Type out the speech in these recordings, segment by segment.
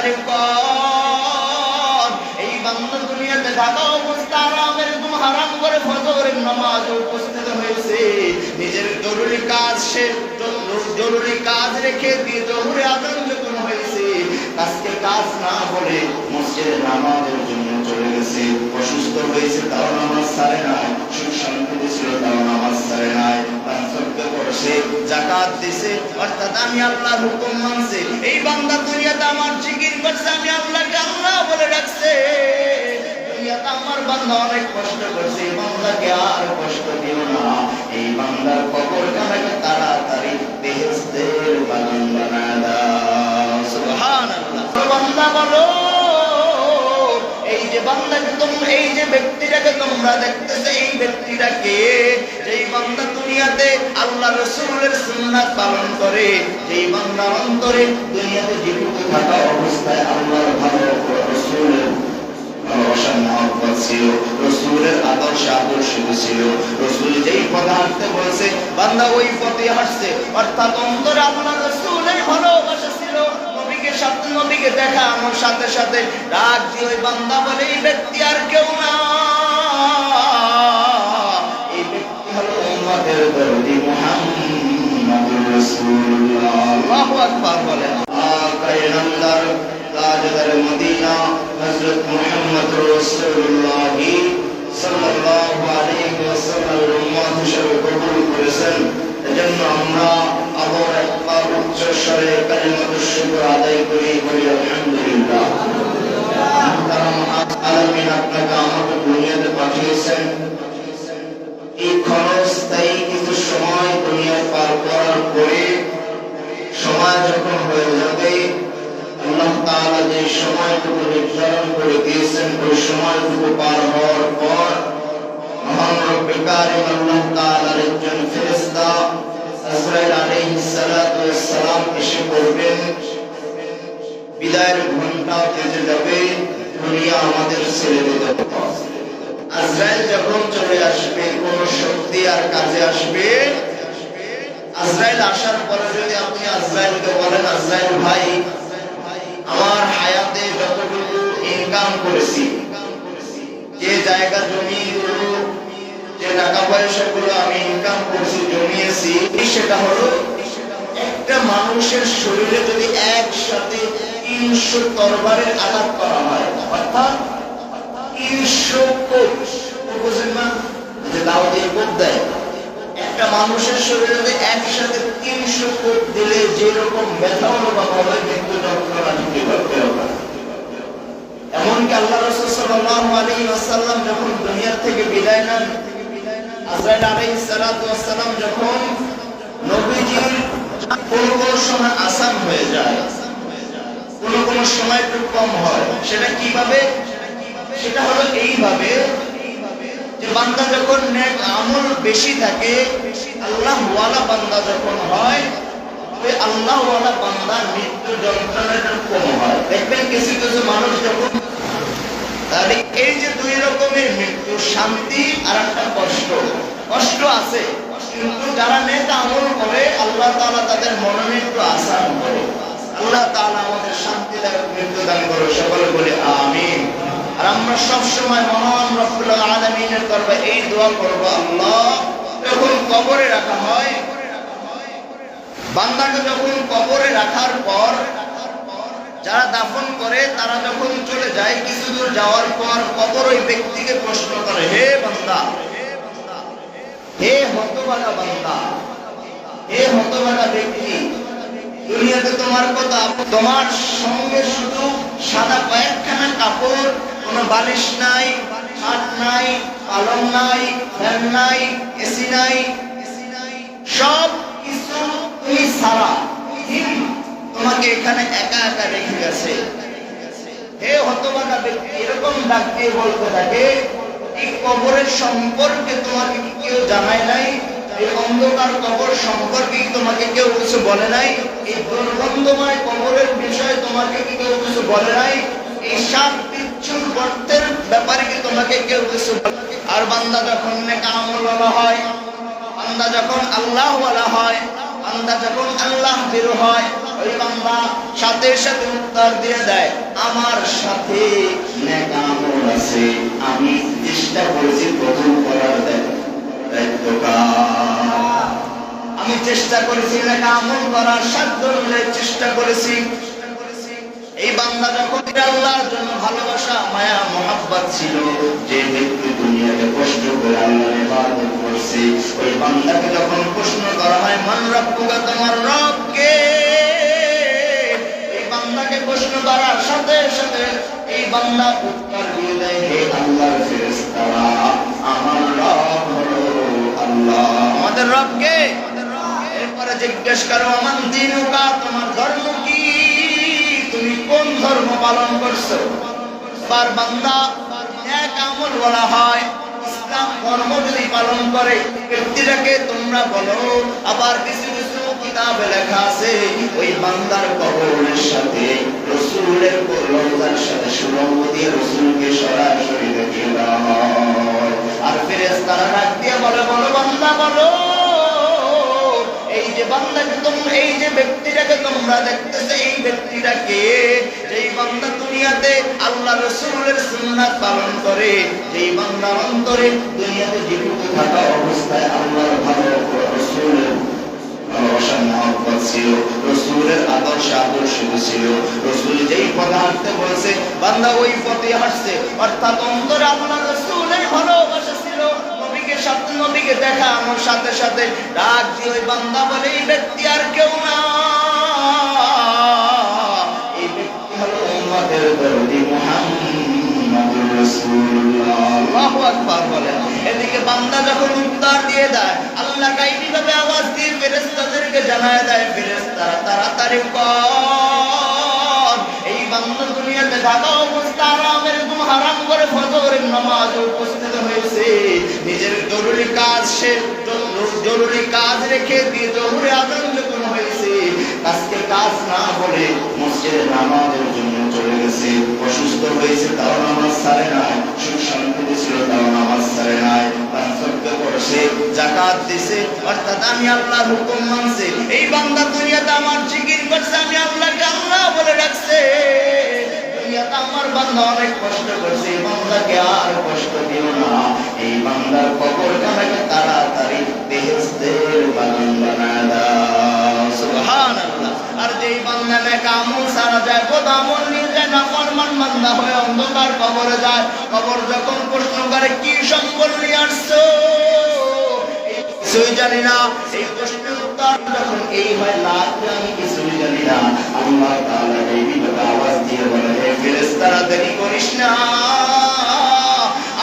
বান্দারে কর এই বান্দা দুনিয়াতে থাকা অবস্থা আরামের ঘুম হারাম করে ফজরের নামাজে উপস্থিত হয়েছে, নিজের জরুরি কাজ জরুরি কাজ রেখে দিয়ে জোহরে আযান যখন হয়েছে আজকে কাজ না বলে মসজিদে নামাজের জন্য চলে গেছে, অসুস্থ হয়েছে তাও নামাজ ছাড়ে নাই, সুখ শান্তিতে ছিল তাও নামাজ ছাড়ে নাই, দান সদকা করেছে, যাকাত দিছে, অর্থাৎ আমি আল্লাহর হুকুম মানছে। এই বান্দা দুনিয়াতে আমার জিকির করছে, আমি আল্লাহকে আল্লাহ বলে ডাকছে। দুনিয়াতে আমার বান্দা অনেক কষ্ট করছে, এই বান্দাকে আর কষ্ট দিও না। এই বান্দার কবরখানাকে তাড়াতাড়ি বেহেশতের বাগান বানায় দাও। সুবহানাল্লাহ। বান্দা বলো, এই যে বান্দাকে তোমরা, এই যে ব্যক্তিটাকে তোমরা দেখতেছো, এই ব্যক্তিটা কে? যেই বান্দা দুনিয়াতে আল্লাহ রাসূলের সুন্নাত পালন করে, যেই বান্দার অন্তরে দুনিয়াতে জীবিত থাকা অবস্থায় আল্লাহর ভালোবাসা, রাসূলের ভালোবাসা মহব্বত ছিল, রাসূলের আদর্শ ছিল, রাসূল যেই পথে হাঁটতে বলেছে বান্দা ওই পথে হাঁটছে, অর্থাৎ অন্তরে আল্লাহ রাসূলের ভালোবাসা ছিল। নবীকে সাথে, নবীকে দেখানোর সাথে সাথে ডাক দিয়ে ওই বান্দা বলে এই ব্যক্তি আর কেউ না, এই ব্যক্তি হলো উম্মতের দরদি মুহাম্মদুর রাসূলুল্লাহ। আল্লাহু আকবার বলেন। আকাইনান্দার তাজদার মদিনা হযরত মুহাম্মদুর রাসূলুল্লাহ সাল্লাল্লাহু আলাইহি ওয়াসাল্লাম উম্মত হিসেবে কবুল করেছেন। এজন্য আমরা আবার একবার উচ্চ স্বরে কালিমাতুশ শুকর আদায় করি, বলি আলহামদুলিল্লাহ। আলামিন আপনাকে আমাকে দুনিয়াতে পাঠিয়েছেন, এই ক্ষণস্থায়ী কিছু সময় দুনিয়া পার করার পরে সময় যখন হয়ে যাবে, আল্লাহ তাআলা যে সময়টুকু নির্ধারণ করে দিয়েছেন ওই সময়টুকু পার হওয়ার পর মহান রব্বুল কারীম আল্লাহ তাআলার একজন ফেরেশতা আজরাইল আলাইহিস সালাতু ওয়াস সালাম এসে পড়বেন, বিদায়ের ঘণ্টা বেজে যাবে, দুনিয়া আমাদের ছেড়ে দিতে হবে। আজরাইল যখন চলে আসবে, কোন শক্তি আর কাজে আসবে? আজরাইল আসার পরে যদি আপনি আজরাইলকে বলেন, আজরাইল ভাই আমার হায়াতে যতটুকু ইনকাম করেছি, যে জায়গা জমিগুলো, যে টাকা পয়সাগুলো আমি ইনকাম করেছি, জমিয়েছি, সেটা হলো একটা মানুষের শরীরে যদি একসাথে 300 তরবারের আঘাত করা হয়, অর্থাৎ 300 কোপ, বুঝেন না যে দাও দিয়ে কোপ দেয়, একটা মানুষের শরীরে যদি একসাথে 300 কোপ দিলে যেরকম ব্যথা অনুভব হবে, মৃত্যু যন্ত্রণা ঢুকে করতে হবে। এমনকি আল্লাহ রাসূল সাল্লাল্লাহু আলাইহি ওয়াসাল্লাম যখন দুনিয়া থেকে বিদায় নেন, আজরাইল আলাইহিস সালাতু ওয়াস সালাম যখন নবীজির কোন সময় আসান হয়ে যায়, কোন সময় একটু কম হয়, সেটা কিভাবে? সেটা হলো এইভাবে যে বান্দা যখন নেক আমল বেশি থাকে, আল্লাহ ওয়ালা বান্দা যখন হয়, ওই আল্লাহ ওয়ালা বান্দার মৃত্যু যন্ত্রণাটা কম হয়। দেখবেন কিছু কিছু মানুষ যখন, তাহলে এই যে দুই রকমের মৃত্যু, শান্তি আর একটা কষ্ট, কষ্ট আছে, কিন্তু যারা নেক আমল করে আল্লাহ তাআলা তাদের মরণে একটু আসান করে। আল্লাহ তাআলা আমাদের শান্তিদায়ক মৃত্যু দান করো, সকলে বলে আমিন। আর আমরা সব সময় মহান রব্বুল আলামিনের দরবারে এই দোয়া করব, আল্লাহ যখন কবরে রাখা হয়, বান্দাকে যখন কবরে রাখার পর যারা দাফন করে, তারা যখন চলে যায়, কিছু দূর যাওয়ার পর কবর ওই ব্যক্তিকে প্রশ্ন করে, হে বান্দা, হে হতভাগা বান্দা, হে হতভাগা ব্যক্তি, দুনিয়াতে তোমার কথা, তোমার সঙ্গে শুধু সাদা কয়েকখানা কাপড়, কোনো বালিশ নাই, খাট নাই, পালং নাই, ফ্যান নাই, এসি নাই, সব কিছু তুমি ছাড়া তোমাকে এখানে একা একা রেখে গেছে। হে হতভাগা ব্যক্তি, এরকম ডাক দিয়ে বলতে থাকে, এই কবরের সম্পর্কে তোমাকে কি কেউ জানায় নাই? এই অন্ধকার কবর সম্পর্কে কি তোমাকে কেউ কিছু বলে নাই? এই দুর্গন্ধময় কবরের বিষয়ে তোমাকে কি কেউ কিছু বলে নাই? এই সাপ বিচ্ছুর গর্তের ব্যাপারে কি তোমাকে কেউ কিছু বলে? আর বান্দা যখন নেক আমলওয়ালা হয়, বান্দা যখন আল্লাহওয়ালা হয়, বান্দা যখন আল্লাহ ভীরু হয়, ওই ওই বান্দা সাথে সাথে উত্তর দিয়ে দেয়, আমার সাথে নেক আমল আছে, আমি চেষ্টা করেছি প্রথম করার দায়িত্ব কার। আমি চেষ্টা করেছি নেক আমল করার, সাধ্য মিলে চেষ্টা করেছি। এই বান্দা যখন আল্লাহর জন্য ভালোবাসা মায়া মহব্বত ছিল, যে ব্যক্তি দুনিয়াতে কষ্ট করে আল্লাহর ইবাদত করছে, ওই বান্দাকে যখন প্রশ্ন করা হয় মান রাব্বুকা, তোমার রব কে, এই বান্দাকে প্রশ্ন করার সাথে সাথে এই বান্দা উত্তর দিয়ে দেয়, হে আল্লাহর ফেরেশতারা, আমার রব হলো আল্লাহ। আমাদের রব কে? এরপরে জিজ্ঞেস করো আমান দীনুকা, তোমার ধর্ম কি, তুমি কোন ধর্ম পালন করছো। আর বান্দা এক আমল বলা হয়, ইসলাম ধর্ম যদি পালন করে ব্যক্তিটাকে তোমরা বলো। আবার কিছু কিছু কিতাবে লেখা আছে ওই বান্দার কবরের সাথে রাসূলের রওজার সাথে সুরঙ্গ দিয়ে রাসূলকে সরাসরি দেখিয়ে দেওয়া হয়। আর ফেরেশতারা ডাক দিয়ে বলে, বলো বান্দা বলো, এই যে বান্দাকে তোমরা, এই যে ব্যক্তিটাকে তোমরা দেখতেছো, এই ব্যক্তিটাকে, যেই বান্দা দুনিয়াতে আল্লাহ রাসূলের সুন্নাত পালন করে, যেই বান্দার অন্তরে দুনিয়াতে জীবিত থাকা অবস্থায় আল্লাহর ভালোবাসা, রাসূলের ভালোবাসা মহব্বত ছিল, রাসূলের আদর্শ ছিল, রাসূল যেই পথে হাঁটতে বলেছে বান্দা ওই পথে হাঁটছে, অর্থাৎ অন্তরে আল্লাহ রাসূলের ভালোবাসা ছিল। সাথে নবীকে দেখা আমার সাথে সাথে ডাক দিয়ে ওই বান্দা বলে, এই ব্যক্তি আর কেউ না, এই ব্যক্তি হলো উম্মতের দরদি মুহাম্মদুর রাসূলুল্লাহ। আল্লাহু আকবার বলে। এদিকে বান্দা যখন উত্তর দিয়ে দেয়, আল্লাহ গায়বী ভাবে আওয়াজ দিয়ে ফেরেশতাদেরকে জানায় দেয়, ফেরেশতারা তাড়াতাড়ি কর। এই বান্দা দুনিয়াতে থাকা অবস্থা আরামের ঘুম হারাম করে ফজরের নামাজে উপস্থিত হয়েছে, নিজের জরুরি কাজ জরুরি কাজ রেখে দিয়ে জরুরি আযান যখন হয়েছে, আজকে কাজ না বলে মসজিদে নামাজের জন্য চলে গেছে। অসুস্থ হয়েছে তাও নামাজ ছাড়ে নাই, সুখ শান্তি ছিল তাও নামাজ ছাড়ে নাই, পাঁচওয়াক্ত পড়ছে, যাকাত দিছে, অর্থাৎ আমি আল্লাহর হুকুম মানছে। এই বান্দা দুনিয়াতে আমার জিকির করছে, আমি আল্লাহকে আল্লাহ বলে ডাকছে। দুনিয়াতে আমার বান্দা অনেক কষ্ট করছে, এই বান্দাকে আর কষ্ট দিও না। এই বান্দার কবরখানাকে তাড়াতাড়ি বেহেশতের বাগান বানায় দাও। সুবহানাল্লাহ। আর যেই বান্দা নেক আমল সারা যায়, বদ আমল নিয়ে যায়, নাফরমান বান্দা হয়ে অন্ধকার কবরে যায়, কবর যখন প্রশ্ন করে কি সম্বল নিয়ে আসছো, কিছুই জানি না, এই প্রশ্নের উত্তর যখন এই হয় না, আমি কিছুই জানি না, আল্লাহ তাআলা এই বিভাগে আওয়াজ দিয়ে বলে, হে ফেরেশতারা দেরি করিস না,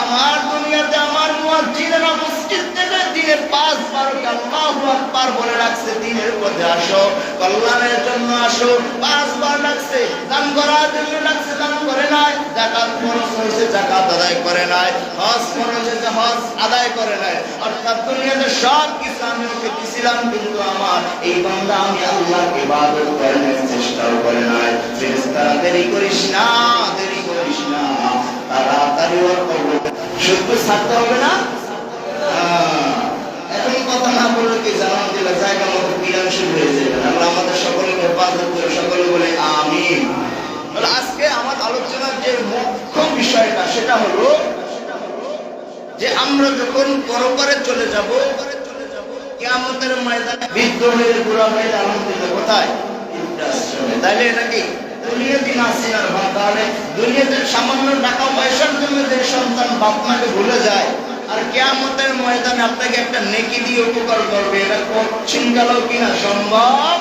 আমার দুনিয়াতে আমার মুয়াজ্জিনেরা মসজিদ থেকে দিনে 5 বার আল্লাহু আকবার বলে রাখছে, দিনের পথে আসো, কল্যাণের জন্য আসো, 5 বার রাখছে, দান করার জন্য রাখছে, দান করে নাই, যাকাত ফরজ হয়েছে, যাকাত আদায় করে নাই, হজ ফরজ হয়েছে, হজ আদায় করে নাই, অর্থাৎ দুনিয়াতে সব কিছু আমি ওকে দিছিলাম, কিন্তু আমার এই বান্দা আমি আল্লাহকে ইবাদত করার চেষ্টাও করে নাই। ফেরেশতারা দেরি করিস না, দেরি করিস না, তাড়াতাড়ি ওর কবর শুধু ছাড়তে হবে না। এখন কথা না বললে কি জানান দিলে জায়গা মতো বিরাম শুরু হয়ে যাবে। আল্লাহ আমাদের সকলকে হেফাজত করে, সকলে বলে আমিন। আজকে আমার আলোচনার যে মুখ্য বিষয়টা সেটা হলো যে আমরা যখন পরপারে চলে যাব, কিয়ামতের ময়দানে বৃদ্ধ হয়ে বুড়া হয়ে আলহামদুলিল্লাহ কোথায়? তাইলে এটা কি দুনিয়াতে নাসিনার ভাব? তাহলে দুনিয়াতে সামান্য টাকা পয়সার জন্য যে সন্তান বাপ মাকে ভুলে যায়, আর কিয়ামতের ময়দানে আপনাকে একটা নেকি দিয়ে উপকার করবে, এটা কঠিন গেল কিনা সম্ভব?